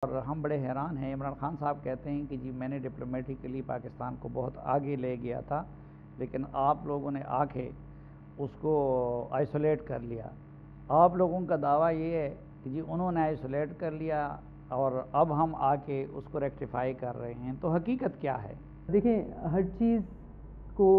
اور ہم بڑے حیران ہیں. عمران خان صاحب کہتے ہیں کہ جی میں نے ڈپلومیٹکلی پاکستان کو بہت آگے لے گیا تھا، لیکن آپ لوگوں نے آ کے اس کو آئسولیٹ کر لیا. آپ لوگوں کا دعویٰ یہ ہے کہ جی انہوں نے آئسولیٹ کر لیا اور اب ہم آ کے اس کو ریکٹیفائی کر رہے ہیں. تو حقیقت کیا ہے؟ دیکھیں، ہر چیز کو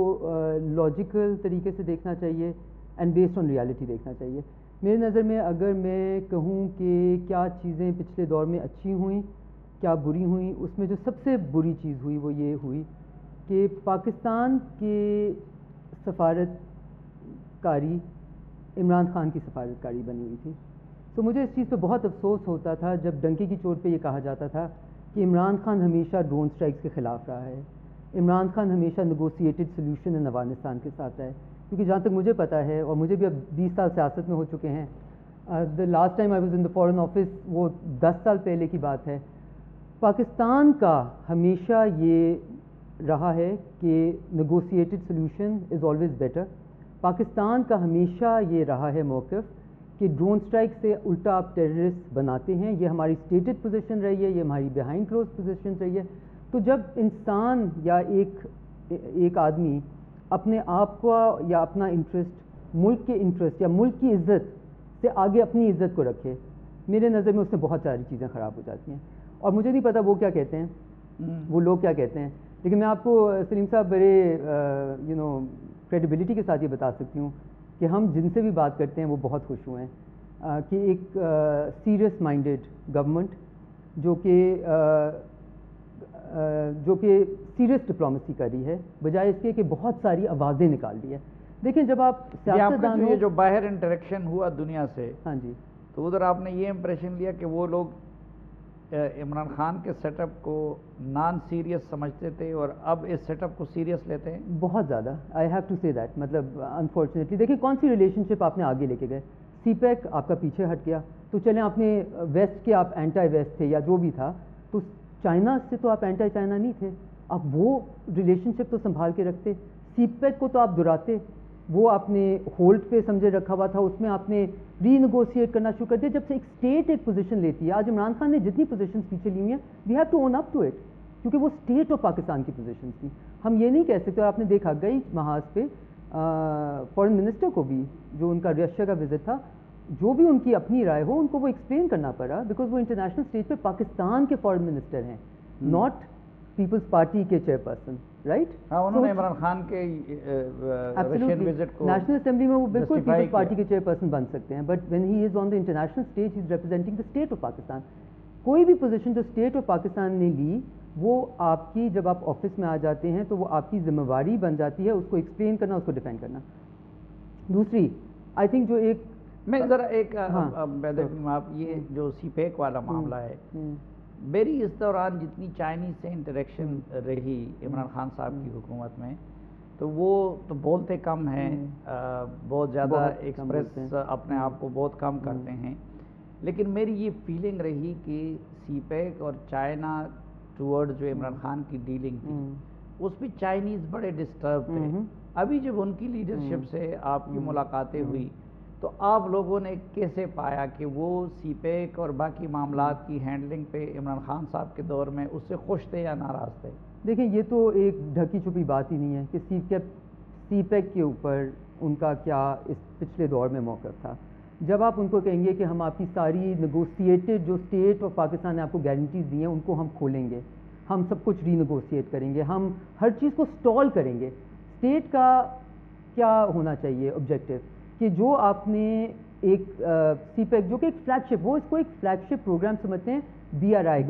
لاجیکل طریقے سے دیکھنا چاہیے اینڈ بیسڈ آن ریالٹی دیکھنا چاہیے. میرے نظر میں اگر میں کہوں کہ کیا چیزیں پچھلے دور میں اچھی ہوئیں کیا بری ہوئیں، اس میں جو سب سے بری چیز ہوئی وہ یہ ہوئی کہ پاکستان کے سفارت کاری عمران خان کی سفارت کاری بنی ہوئی تھی. تو مجھے اس چیز پہ بہت افسوس ہوتا تھا جب ڈنکے کی چوٹ پہ یہ کہا جاتا تھا کہ عمران خان ہمیشہ ڈرون سٹرائکس کے خلاف رہا ہے، عمران خان ہمیشہ نیگوسیٹڈ سلوشن ان افغانستان کے ساتھ رہا ہے. کیونکہ جہاں تک مجھے پتہ ہے، اور مجھے بھی اب 20 سال سیاست میں ہو چکے ہیں، the last time I was in the foreign office وہ 10 سال پہلے کی بات ہے. پاکستان کا ہمیشہ یہ رہا ہے کہ negotiated solution is always better. Pakistan کا ہمیشہ یہ رہا ہے موقف کہ ڈرون سٹرائک سے الٹا آپ ٹیررسٹ بناتے ہیں. یہ ہماری اسٹیٹڈ پوزیشن رہی ہے، یہ ہماری بیہائنڈ کلوز پوزیشن رہی ہے. تو جب انسان یا ایک آدمی اپنے آپ کو یا اپنا انٹرسٹ ملک کے انٹرسٹ یا ملک کی عزت سے آگے اپنی عزت کو رکھے، میرے نظر میں اس میں بہت ساری چیزیں خراب ہو جاتی ہیں. اور مجھے نہیں پتا وہ کیا کہتے ہیں، وہ لوگ کیا کہتے ہیں، لیکن میں آپ کو سلیم صاحب بڑے کریڈیبلٹی کے ساتھ یہ بتا سکتی ہوں کہ ہم جن سے بھی بات کرتے ہیں وہ بہت خوش ہوئے ہیں کہ ایک سیریس مائنڈڈ گورنمنٹ جو کہ سیریس ڈپلومیسی کر رہی ہے، بجائے اس کے کہ بہت ساری آوازیں نکال دی ہے. دیکھیں، جب آپ سیاستدان جو باہر انٹریکشن ہوا دنیا سے، ہاں جی، تو ادھر آپ نے یہ امپریشن لیا کہ وہ لوگ عمران خان کے سیٹ اپ کو نان سیریس سمجھتے تھے اور اب اس سیٹ اپ کو سیریس لیتے ہیں؟ بہت زیادہ. آئی ہیو ٹو سے دیٹ. مطلب انفارچونیٹلی دیکھیں کون سی ریلیشن شپ آپ نے آگے لے کے گئے. سی پیک آپ کا پیچھے ہٹ گیا، تو چلیں آپ نے ویسٹ کے آپ اینٹائی ویسٹ تھے یا جو بھی تھا، تو چائنا سے تو آپ اینٹائی چائنا نہیں تھے، آپ وہ ریلیشن شپ تو سنبھال کے رکھتے. سی پیک کو تو آپ دہراتے، وہ آپ نے ہولڈ پہ سمجھے رکھا ہوا تھا، اس میں آپ نے ری نیگوشیٹ کرنا شروع کر دیا. جب سے ایک اسٹیٹ ایک پوزیشن لیتی ہے، آج عمران خان نے جتنی پوزیشنز پیچھے لی ہوئی ہیں، we have to own up to it, کیونکہ وہ اسٹیٹ آف پاکستان کی پوزیشنز تھیں. ہم یہ نہیں کہہ سکتے. اور آپ نے دیکھا گئی محاذ پہ فارن منسٹر کو بھی جو ان کا رشیا کا وزٹ تھا، جو بھی ان کی اپنی رائے ہو ان کو وہ ایکسپلین کرنا پڑا، بیکاز وہ انٹرنیشنل اسٹیج پہ پاکستان کے فارن منسٹر ہیں، ناٹ پیپلز پارٹی کے چیئر پرسن، رائٹ؟ انہوں نے عمران خان کے رشین وزٹ کو نیشنل اسمبلی میں وہ بالکل پیپلز پارٹی کے چیئر پرسن بن سکتے ہیں، but when he is on the international stage he is representing the state of Pakistan. کوئی بھی پوزیشن جو اسٹیٹ آف پاکستان نے لی، وہ آپ کی جب آپ آفس میں آ جاتے ہیں تو وہ آپ کی ذمہ داری بن جاتی ہے اس کو ایکسپلین کرنا، اس کو ڈیفینڈ کرنا. دوسری آئی تھنک جو ایک میں ذرا ایک آپ یہ جو سی پیک والا معاملہ ہے، میری اس دوران جتنی چائنیز سے انٹریکشن رہی عمران خان صاحب کی حکومت میں، تو وہ تو بولتے کم ہیں، بہت زیادہ ایکسپریس اپنے آپ کو بہت کم کرتے ہیں. لیکن میری یہ فیلنگ رہی کہ سی پیک اور چائنا ٹورڈ جو عمران خان کی ڈیلنگ تھی، اس پہ چائنیز بڑے ڈسٹرب تھے. ابھی جب ان کی لیڈرشپ سے آپ کی ملاقاتیں ہوئی تو آپ لوگوں نے کیسے پایا کہ وہ سی پیک اور باقی معاملات کی ہینڈلنگ پہ عمران خان صاحب کے دور میں اس سے خوش تھے یا ناراض تھے؟ دیکھیں، یہ تو ایک ڈھکی چھپی بات ہی نہیں ہے کہ سی پیک کے اوپر ان کا کیا اس پچھلے دور میں موقف تھا. جب آپ ان کو کہیں گے کہ ہم آپ کی ساری نیگوسیٹڈ جو اسٹیٹ آف پاکستان نے آپ کو گارنٹیز دی ہیں ان کو ہم کھولیں گے، ہم سب کچھ ری نیگوشیٹ کریں گے، ہم ہر چیز کو سٹال کریں گے. اسٹیٹ کا کیا ہونا چاہیے آبجیکٹو کہ جو آپ نے ایک سی پیک جو کہ ایک فلیگ شپ، وہ اس کو ایک فلیگ شپ پروگرام سمجھتے ہیں بی آر آئی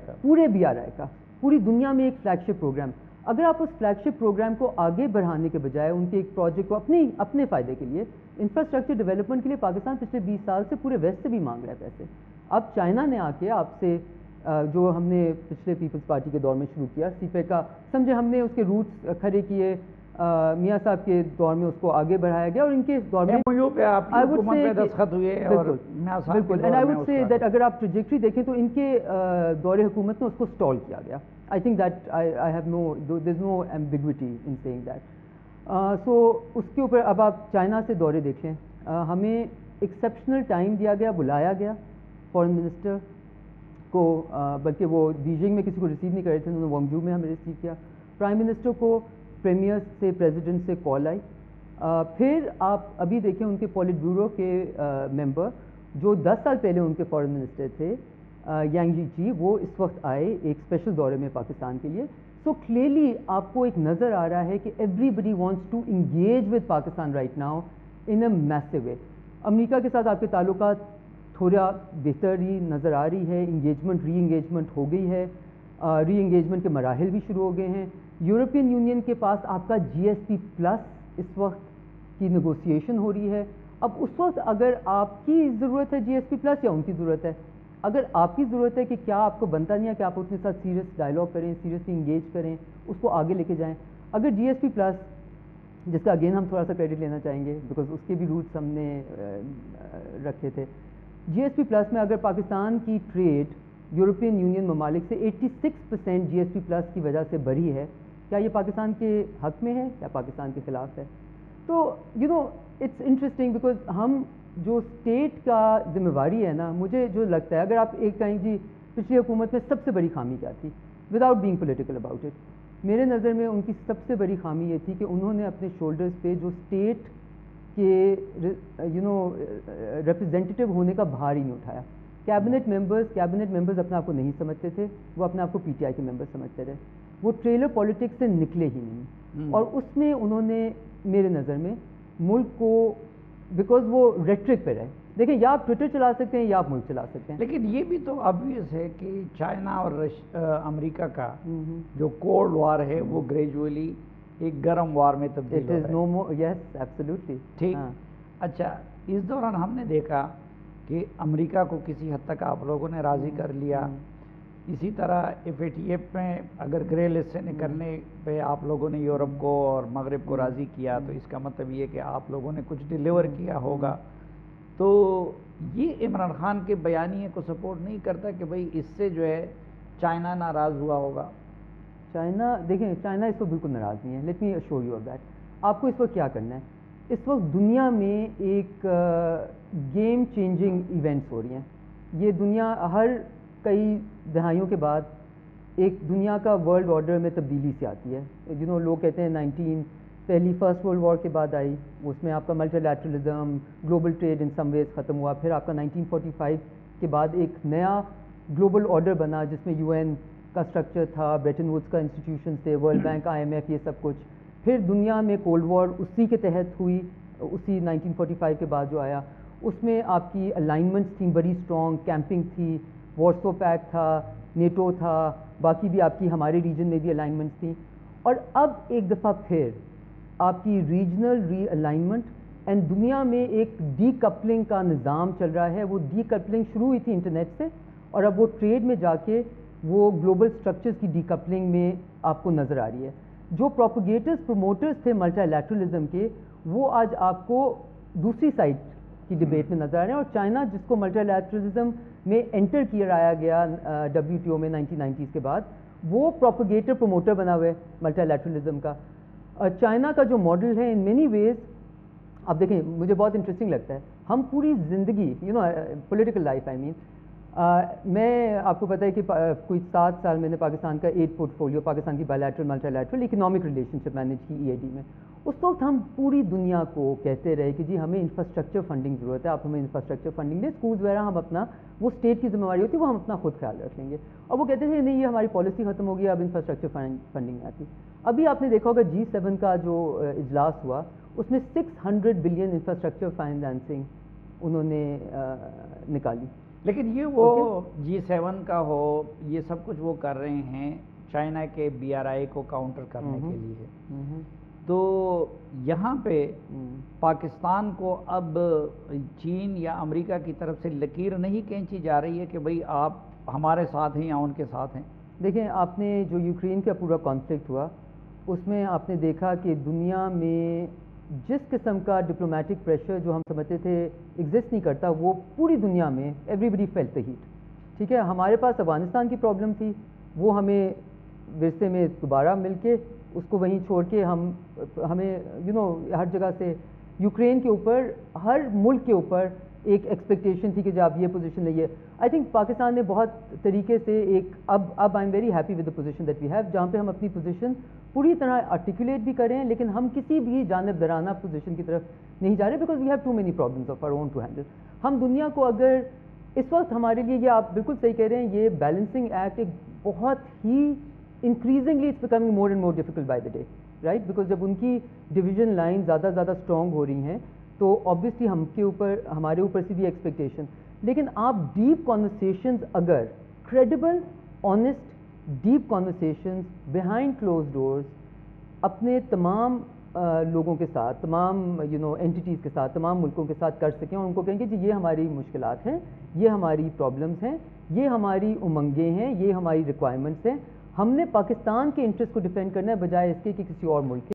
کا، پورے بی آر آئی کا، پوری دنیا میں ایک فلیگ شپ پروگرام. اگر آپ اس فلیگ شپ پروگرام کو آگے بڑھانے کے بجائے ان کے ایک پروجیکٹ کو اپنے فائدے کے لیے، انفراسٹرکچر ڈیولپمنٹ کے لیے، پاکستان پچھلے 20 سال سے پورے ویسٹ سے بھی مانگ رہا ہے پیسے. اب چائنا نے آ کے آپ سے جو ہم نے پچھلے پیپلز پارٹی کے دور میں شروع کیا سی پیک کا، سمجھے ہم نے اس کے روٹس کھڑے کیے، میاں صاحب کے دور میں اس کو آگے بڑھایا گیا، اور ان کے دور میں دستخط ہوئے. بالکل. And I would say that اگر آپ ٹریجیکٹری دیکھیں تو ان کے دور حکومت میں اس کو سٹال کیا گیا. I think that I have there is no ambiguity in seeing that. So اس کے اوپر اب آپ چائنا سے دورے دیکھیں، ہمیں ایکسیپشنل ٹائم دیا گیا، بلایا گیا فارن منسٹر کو بلکہ وہ بیجنگ میں کسی کو ریسیو نہیں کر رہے تھے, انہوں نے وانگجو میں ہمیں ریسیو کیا. پرائم منسٹر کو پریمیئر سے پریزیڈنٹ سے کال آئی. پھر آپ ابھی دیکھیں ان کے پولٹ بیورو کے ممبر جو 10 سال پہلے ان کے فارن منسٹر تھے یانگ جی, وہ اس وقت آئے ایک اسپیشل دورے میں پاکستان کے لیے. سو کلیئرلی آپ کو ایک نظر آ رہا ہے کہ everybody wants to engage with Pakistan right now in a massive way. امریکہ کے ساتھ آپ کے تعلقات تھوڑا بہتری نظر آ رہی ہے, انگیجمنٹ ری انگیجمنٹ ہو گئی ہے, ری انگیجمنٹ کے مراحل بھی شروع ہو گئے ہیں. یورپین یونین کے پاس آپ کا جی ایس پی پلس اس وقت کی نیگوسیشن ہو رہی ہے. اب اس وقت اگر آپ کی ضرورت ہے جی ایس پی پلس یا ان کی ضرورت ہے, اگر آپ کی ضرورت ہے کہ کیا آپ کو بنتا نہیں ہے کہ آپ اس کے ساتھ سیریس ڈائلاگ کریں, سیریسلی انگیج کریں, اس کو آگے لے کے جائیں. اگر جی ایس پی پلس, جس کا اگین ہم تھوڑا سا کریڈٹ لینا چاہیں گے بیکاز اس کے بھی روٹس ہم نے رکھے تھے, جی ایس پی پلس میں اگر پاکستان کی ٹریڈ یورپین یونین ممالک سے 86% جی ایس پی پلس کی وجہ سے بڑھی ہے, کیا یہ پاکستان کے حق میں ہے یا پاکستان کے خلاف ہے؟ تو اٹس انٹرسٹنگ بیکاز ہم جو اسٹیٹ کا ذمہ داری ہے نا, مجھے جو لگتا ہے اگر آپ ایک کہیں جی پچھلی حکومت میں سب سے بڑی خامی کیا تھی without being political about it, میرے نظر میں ان کی سب سے بڑی خامی یہ تھی کہ انہوں نے اپنے شولڈرز پہ جو اسٹیٹ کے ریپرزینٹیو ہونے کا بھار ہی نہیں اٹھایا. کیبنٹ ممبرز اپنے آپ کو نہیں سمجھتے تھے, وہ اپنے آپ کو پی ٹی آئی کے ممبر سمجھتے رہے, وہ ٹریلر پالیٹکس سے نکلے ہی نہیں. اور اس میں انہوں نے میرے نظر میں ملک کو, بیکاز وہ ریٹرک پہ رہے. دیکھیں یا آپ ٹویٹر چلا سکتے ہیں یا آپ ملک چلا سکتے ہیں, لیکن یہ بھی تو آبویس ہے کہ چائنا اور امریکہ کا جو کولڈ وار ہے وہ گریجولی ایک گرم وار میں تبدیل ہو رہا ہے. یس ایبسلیوٹلی ٹھیک. اچھا, اس دوران ہم نے دیکھا کہ امریکہ کو کسی حد تک آپ لوگوں نے راضی کر لیا. اسی طرح ایف اے ٹی ایف میں اگر گرے لسٹ سے نکلنے پہ آپ لوگوں نے یورپ کو اور مغرب کو راضی کیا, تو اس کا مطلب یہ کہ آپ لوگوں نے کچھ ڈیلیور کیا ہوگا. تو یہ عمران خان کے بیانیے کو سپورٹ نہیں کرتا کہ بھئی اس سے جو ہے چائنا ناراض ہوا ہوگا. چائنا, دیکھیں چائنا اس وقت بالکل ناراض نہیں ہے. Let me assure you of that. آپ کو اس وقت کیا کرنا ہے, اس وقت دنیا میں ایک گیم چینجنگ ایونٹس ہو رہی ہیں. یہ دنیا ہر کئی دہائیوں کے بعد ایک دنیا کا ورلڈ آرڈر میں تبدیلی سے آتی ہے. لوگ کہتے ہیں پہلی فرسٹ ورلڈ وار کے بعد آئی, اس میں آپ کا ملٹی لیٹرلزم, گلوبل ٹریڈ ان سم ویز ختم ہوا. پھر آپ کا 1945 کے بعد ایک نیا گلوبل آرڈر بنا جس میں یو این کا اسٹرکچر تھا, بریٹن ووڈس کا انسٹیٹیوشنس تھے, World Bank, I M F, یہ سب کچھ. پھر دنیا میں کولڈ وار اسی کے تحت ہوئی, اسی 1945 کے بعد جو آیا اس میں آپ کی الائنمنٹس تھیں بڑی اسٹرانگ, کیمپنگ تھی, وارسو پیکٹ تھا, نیٹو تھا, باقی بھی آپ کی ہمارے ریجن میں بھی الائنمنٹس تھیں. اور اب ایک دفعہ پھر آپ کی ریجنل ری الائنمنٹ اینڈ دنیا میں ایک ڈی کپلنگ کا نظام چل رہا ہے. وہ ڈی کپلنگ شروع ہوئی تھی انٹرنیٹ سے, اور اب وہ ٹریڈ میں جا کے وہ گلوبل اسٹرکچرز کی ڈی کپلنگ میں آپ کو نظر آ رہی ہے. جو پروپیگیٹرز پروموٹرز تھے ملٹی لیٹرلزم کے, وہ آج آپ کو دوسری سائڈ کی ڈبیٹ میں نظر آ رہے ہیں. اور چائنا جس کو ملٹی لیٹرلزم میں انٹر کیا گیا WTO میں 1990s کے بعد, وہ پروپیگیٹر پروموٹر بنا ہوا ہے ملٹی لیٹرلزم کا. چائنا کا جو ماڈل ہے ان مینی ویز, اب دیکھیں مجھے بہت انٹرسٹنگ لگتا ہے, ہم پوری زندگی پولیٹیکل لائف میں آپ کو پتہ ہے کہ کوئی 7 سال میں نے پاکستان کا 8 پورٹفولیو پاکستان کی by lateral multi lateral economic relation ship manage کی EAD میں. اس وقت ہم پوری دنیا کو کہتے رہے کہ جی ہمیں انفراسٹرکچر فنڈنگ ضرورت ہے, آپ ہمیں انفراسٹرکچر فنڈنگ دیں, اسکولز وغیرہ ہم اپنا, وہ اسٹیٹ کی ذمہ داری ہوتی ہے, وہ ہم اپنا خود خیال رکھ لیں گے. اور وہ کہتے تھے نہیں یہ ہماری پالیسی ختم ہو گئی, اب انفراسٹرکچر فنڈنگ میں آتی. ابھی آپ نے دیکھا ہوگا G7 کا جو اجلاس ہوا, اس میں 600 بلین انفراسٹرکچر فائنینسنگ انہوں نے نکالی. لیکن یہ وہ G7 کا ہو, یہ سب کچھ وہ کر رہے ہیں چائنا کے BRI کو کاؤنٹر کرنے کے لیے. تو یہاں پہ پاکستان کو اب چین یا امریکہ کی طرف سے لکیر نہیں کھینچی جا رہی ہے کہ بھئی آپ ہمارے ساتھ ہیں یا ان کے ساتھ ہیں. دیکھیں آپ نے جو یوکرین کا پورا کانفلکٹ ہوا, اس میں آپ نے دیکھا کہ دنیا میں جس قسم کا ڈپلومیٹک پریشر جو ہم سمجھتے تھے ایگزسٹ نہیں کرتا, وہ پوری دنیا میں everybody felt the heat. ٹھیک ہے, ہمارے پاس افغانستان کی پرابلم تھی, وہ ہمیں ورثے میں دوبارہ مل کے اس کو وہیں چھوڑ کے ہمیں ہر جگہ سے یوکرین کے اوپر, ہر ملک کے اوپر ایک ایکسپیکٹیشن تھی کہ جب آپ یہ پوزیشن لئیے. آئی تھنک پاکستان نے بہت طریقے سے ایک اب I am very happy with the position that we have, جہاں پہ ہم اپنی پوزیشن پوری طرح آرٹیکولیٹ بھی کریں, لیکن ہم کسی بھی جانب درانہ پوزیشن کی طرف نہیں جا رہے, because we have too many problems of our own to handle. ہم دنیا کو اگر اس وقت ہمارے لیے, یہ آپ بالکل صحیح کہہ رہے ہیں, یہ بیلنسنگ ایکٹ ایک بہت ہی increasingly it's becoming more and more difficult by the day, right, because جب ان کی ڈویژن لائن زیادہ زیادہ اسٹرانگ ہو رہی ہیں تو آبویسلی ہمارے اوپر سے بھی ایکسپیکٹیشن. لیکن آپ ڈیپ کانورسیشنز اگر credible, honest, deep conversations behind close doors اپنے تمام لوگوں کے ساتھ, تمام اینٹیز کے ساتھ, تمام ملکوں کے ساتھ کر سکیں, اور ان کو کہیں گے جی یہ ہماری مشکلات ہیں, یہ ہماری پرابلمس ہیں, یہ ہماری امنگیں ہیں, یہ ہماری ریکوائرمنٹس ہیں, ہم نے پاکستان کے انٹرسٹ کو ڈیفینڈ کرنا ہے بجائے اس کے کہ کسی اور ملک کے